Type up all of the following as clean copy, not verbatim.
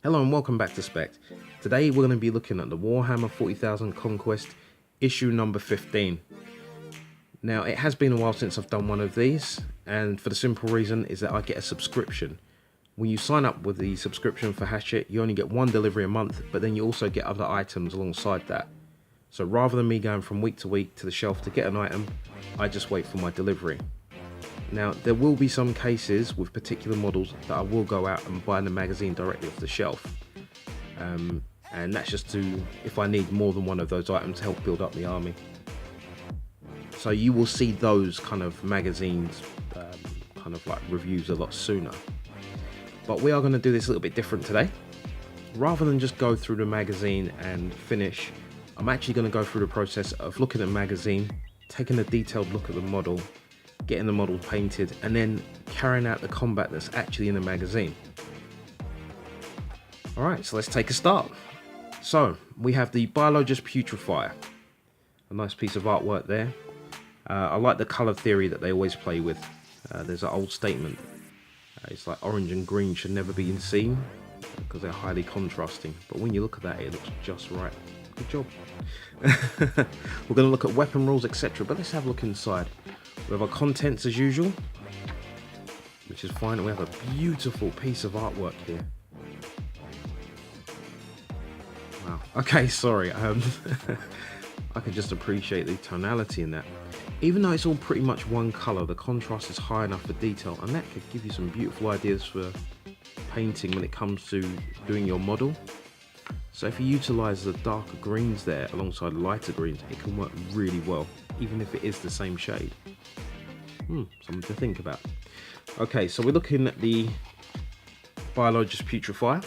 Hello and welcome back to Spekd. Today we're going to be looking at the Warhammer 40,000 Conquest issue number 15. Now it has been a while since I've done one of these, and for the simple reason is that I get a subscription. When you sign up with the subscription for Hatchet, you only get one delivery a month, but then you also get other items alongside that. So rather than me going from week to week to the shelf to get an item, I just wait for my delivery. Now, there will be some cases with particular models that I will go out and buy the magazine directly off the shelf. And that's just to, if I need more than one of those items to help build up the army. So you will see those kind of magazines, kind of like reviews a lot sooner. But we are going to do this a little bit different today. Rather than just go through the magazine and finish, I'm actually going to go through the process of looking at the magazine, taking a detailed look at the model, getting the model painted, and then carrying out the combat that's actually in the magazine. Alright, so let's take a start. So, we have the Biologus Putrifier. A nice piece of artwork there. I like the colour theory that they always play with. There's an old statement. It's like orange and green should never be seen because they're highly contrasting. But when you look at that, it looks just right. Good job. We're going to look at weapon rules, etc. But let's have a look inside. We have our contents as usual, which is fine. We have a beautiful piece of artwork here. Wow. Okay, sorry. I can just appreciate the tonality in that. Even though it's all pretty much one colour, the contrast is high enough for detail, and that could give you some beautiful ideas for painting when it comes to doing your model. So if you utilise the darker greens there alongside lighter greens, it can work really well, even if it is the same shade. Something to think about. Okay, so we're looking at the Biologus Putrifier.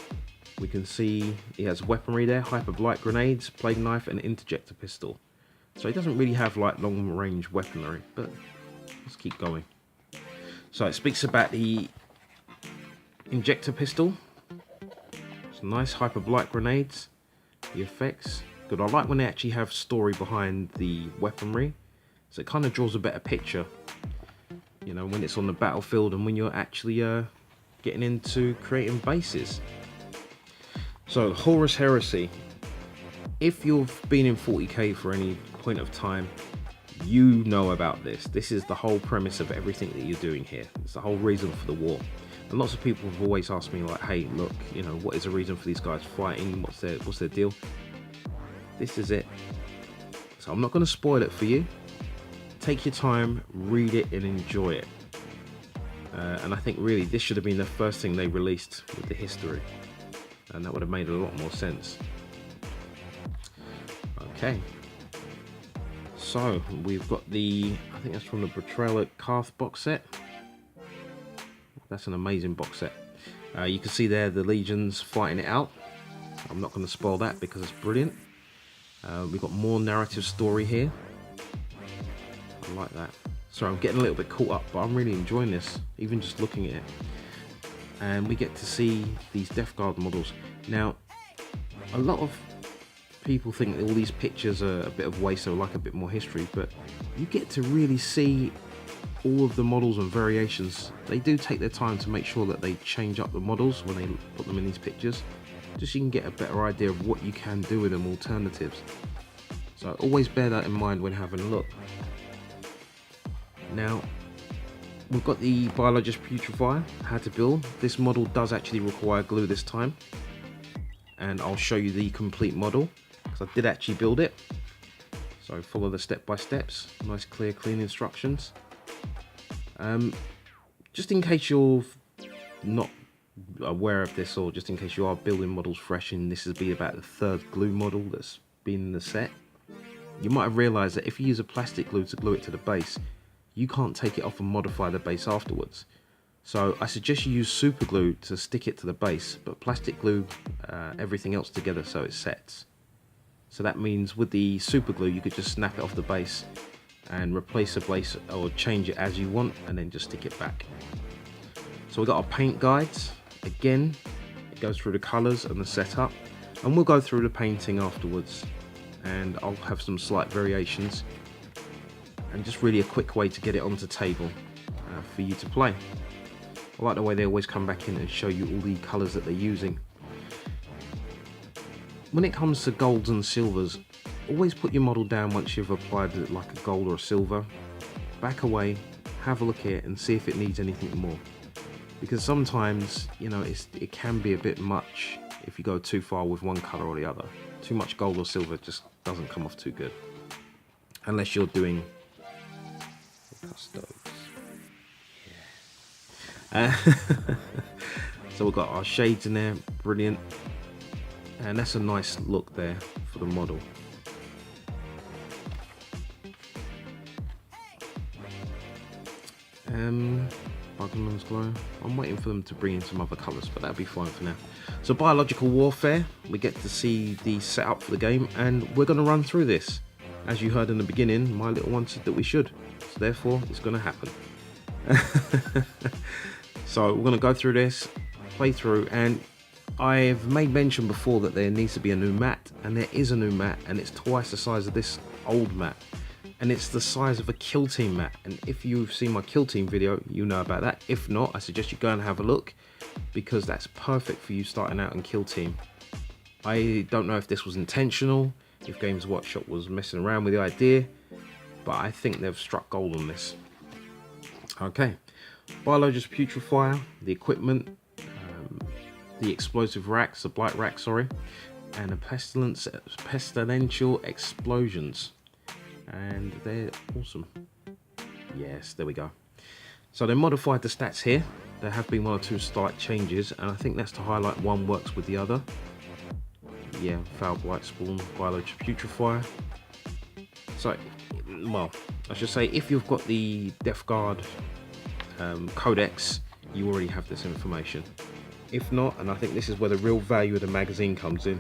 We can see he has weaponry there, hyper-blight grenades, plague knife, and interjector pistol. So he doesn't really have like long-range weaponry, but let's keep going. So it speaks about the injector pistol. Some nice hyper-blight grenades. The effects, good. I like when they actually have story behind the weaponry, so it kind of draws a better picture. You know, when it's on the battlefield and when you're actually getting into creating bases. So, Horus Heresy. If you've been in 40k for any point of time, you know about this. This is the whole premise of everything that you're doing here. It's the whole reason for the war. And lots of people have always asked me, like, hey, look, you know, what is the reason for these guys fighting? What's their deal? This is it. So I'm not going to spoil it for you. Take your time, read it, and enjoy it. And I think really this should have been the first thing they released with the history, and that would have made a lot more sense. Okay. So we've got the, I think that's from the Betrayal at Karth box set. That's an amazing box set. You can see there the legions fighting it out. I'm not going to spoil that because it's brilliant. We've got more narrative story here. I like that. Sorry, I'm getting a little bit caught up, but I'm really enjoying this, even just looking at it. And we get to see these Death Guard models. Now, a lot of people think that all these pictures are a bit of waste, so like a bit more history, but you get to really see all of the models and variations. They do take their time to make sure that they change up the models when they put them in these pictures, just so you can get a better idea of what you can do with them, alternatives. So always bear that in mind when having a look. Now, we've got the Biologus Putrifier, how to build. This model does actually require glue this time, and I'll show you the complete model, because I did actually build it. So follow the step-by-steps, nice clear clean instructions. Just in case you're not aware of this, or just in case you are building models fresh and this has been about the third glue model that's been in the set, you might have realised that if you use a plastic glue to glue it to the base, you can't take it off and modify the base afterwards. So I suggest you use super glue to stick it to the base, but plastic glue everything else together so it sets. So that means with the super glue you could just snap it off the base and replace the base or change it as you want, and then just stick it back. So we've got our paint guides. Again, it goes through the colours and the setup, and we'll go through the painting afterwards, and I'll have some slight variations. And just really a quick way to get it onto table for you to play. I like the way they always come back in and show you all the colours that they're using. when it comes to golds and silvers, always put your model down once you've applied like a gold or a silver. Back away, have a look at it and see if it needs anything more. Because sometimes, you know, it can be a bit much if you go too far with one colour or the other. Too much gold or silver just doesn't come off too good. Unless you're doing custodes. Yeah. So we've got our shades in there, brilliant. And that's a nice look there for the model. Bugman's Glow. I'm waiting for them to bring in some other colours, but that'll be fine for now. So biological warfare, we get to see the setup for the game, and we're going to run through this. As you heard in the beginning, my little one said that we should, so therefore it's going to happen. So we're going to go through this, play through, and I've made mention before that there needs to be a new map, and there is a new map, and it's twice the size of this old map. And it's the size of a kill team map, and if you've seen my kill team video, you know about that. If not, I suggest you go and have a look, because that's perfect for you starting out in kill team. I don't know if this was intentional, if Games Workshop was messing around with the idea, but I think they've struck gold on this. Okay, Biologus Putrifier, the equipment, the explosive racks, the blight rack, sorry, and the pestilential explosions. And they're awesome. Yes, there we go. So they modified the stats here. There have been 1 or 2 slight changes, and I think that's to highlight one works with the other. Yeah, Foul Blight Spawn, Biologus Putrifier. So, well, I should say, if you've got the Death Guard Codex, you already have this information. If not, and I think this is where the real value of the magazine comes in,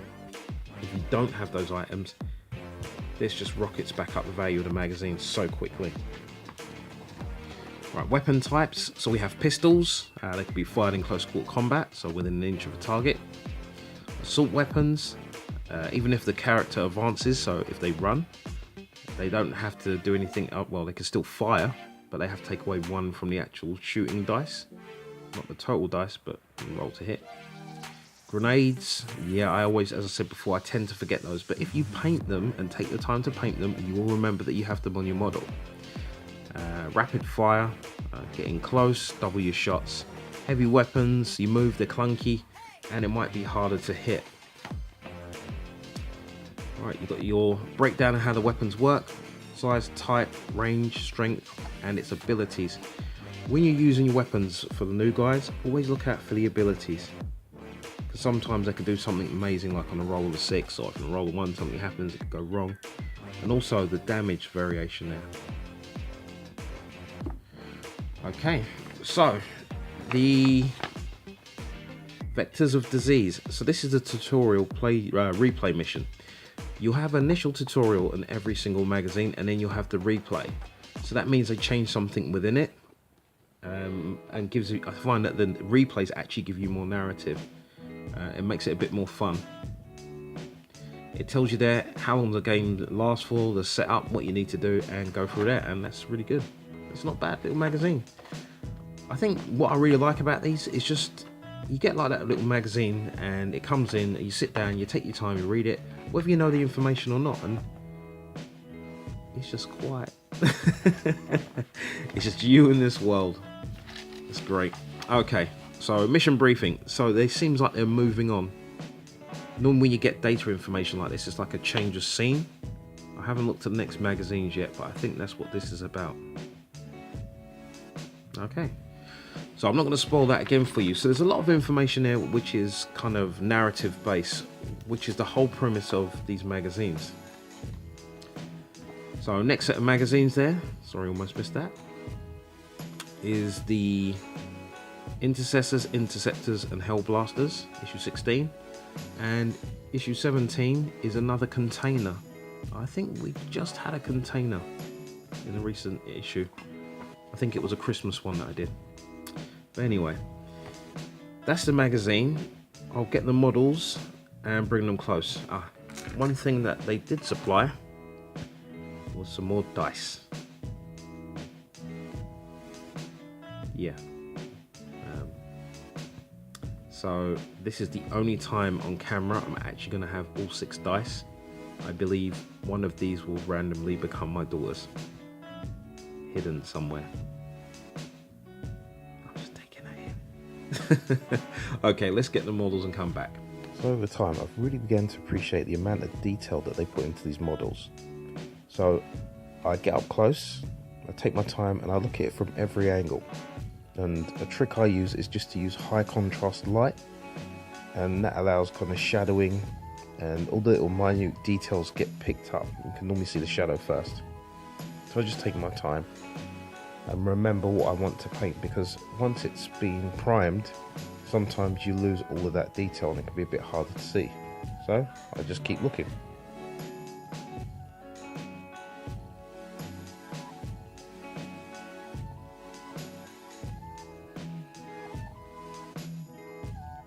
if you don't have those items, this just rockets back up the value of the magazine so quickly. Right, weapon types. So we have pistols. They can be fired in close quarter combat, so within an inch of a target. Assault weapons. Even if the character advances, so if they run, they don't have to do anything. Well, they can still fire, but they have to take away 1 from the actual shooting dice. Not the total dice, but roll to hit. Grenades, yeah, I always, as I said before, I tend to forget those, but if you paint them and take the time to paint them, you will remember that you have them on your model. Rapid fire, getting close, double your shots. Heavy weapons, you move, they're clunky, and it might be harder to hit. Alright, you've got your breakdown of how the weapons work, size, type, range, strength, and its abilities. When you're using your weapons for the new guys, always look out for the abilities. Sometimes they can do something amazing, like on a roll of a 6, or if on a roll of 1 something happens, it could go wrong. And also the damage variation there. Okay, so the vectors of disease. So this is the tutorial replay mission. You'll have an initial tutorial in every single magazine, and then you'll have the replay. So that means they change something within it, and gives you. I find that the replays actually give you more narrative. It makes it a bit more fun. It tells you there how long the game lasts for, the setup, what you need to do, and go through that, and that's really good. It's not a bad little magazine. I think what I really like about these is just, you get like that little magazine, and it comes in, you sit down, you take your time, you read it, whether you know the information or not, and it's just quiet. It's just you in this world. It's great. Okay. So mission briefing. So it seems like they're moving on. Normally when you get data information like this, it's like a change of scene. I haven't looked at the next magazines yet, but I think that's what this is about. Okay. So I'm not going to spoil that again for you. So there's a lot of information there which is kind of narrative based, which is the whole premise of these magazines. So next set of magazines there, sorry, almost missed that, is the Intercessors, Interceptors and Hellblasters, issue 16, and issue 17 is another container. I think we just had a container in a recent issue. I think it was a Christmas one that I did. But anyway, that's the magazine. I'll get the models and bring them close. One thing that they did supply was some more dice. So this is the only time on camera I'm actually going to have all 6 dice. I believe one of these will randomly become my daughter's, hidden somewhere. I'm just taking it in. Okay, let's get the models and come back. So over time, I've really begun to appreciate the amount of detail that they put into these models. So I get up close, I take my time, and I look at it from every angle. And a trick I use is just to use high contrast light, and that allows kind of shadowing, and all the little minute details get picked up. You can normally see the shadow first. So I just take my time and remember what I want to paint, because once it's been primed, sometimes you lose all of that detail and it can be a bit harder to see. So I just keep looking.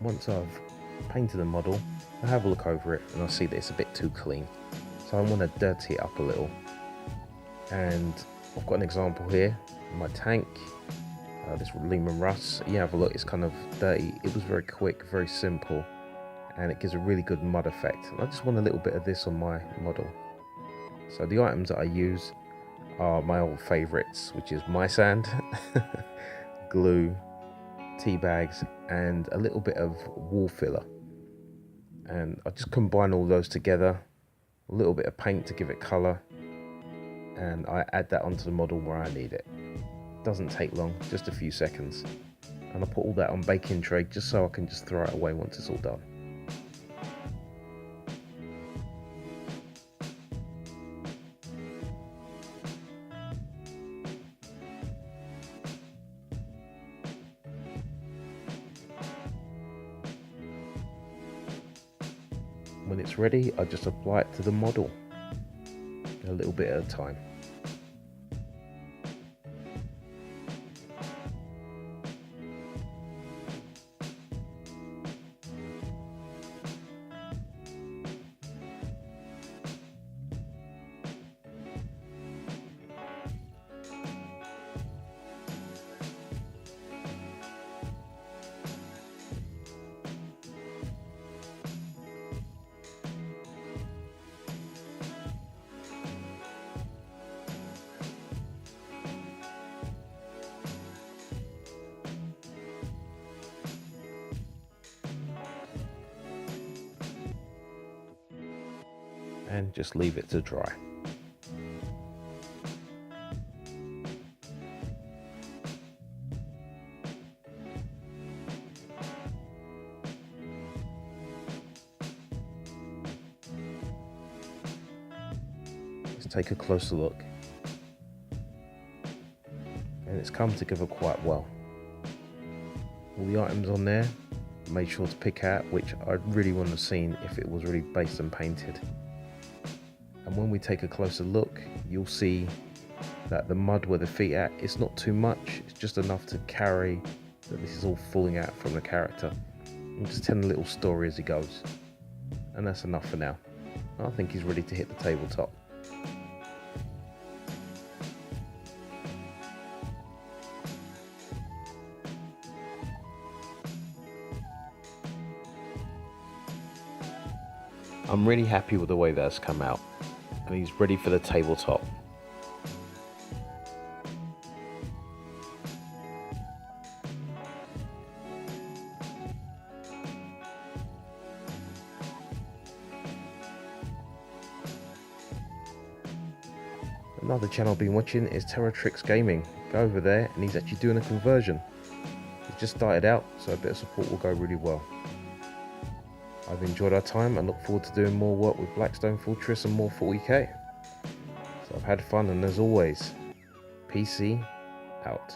Once I've painted the model, I have a look over it and I see that it's a bit too clean. So I want to dirty it up a little. And I've got an example here, my tank, this Lehman Russ. You have a look, it's kind of dirty. It was very quick, very simple, and it gives a really good mud effect. And I just want a little bit of this on my model. So the items that I use are my old favourites, which is my sand, glue, tea bags, and a little bit of wall filler. And I just combine all those together, a little bit of paint to give it colour, and I add that onto the model where I need it. Doesn't take long, just a few seconds. And I put all that on baking tray just so I can just throw it away once it's all done. When it's ready, I just apply it to the model, a little bit at a time. And just leave it to dry. Let's take a closer look. And it's come together quite well. All the items on there, I made sure to pick out which I really wouldn't have seen if it was really based and painted. And when we take a closer look, you'll see that the mud where the feet at, it's not too much, it's just enough to carry that this is all falling out from the character. I'm just telling a little story as he goes. And that's enough for now. I think he's ready to hit the tabletop. I'm really happy with the way that's come out. And he's ready for the tabletop. Another channel I've been watching is Trix Gaming. Go over there and he's actually doing a conversion. He's just started out, so a bit of support will go really well. I've enjoyed our time and look forward to doing more work with Blackstone Fortress and more 40k. So I've had fun, and as always, PC out.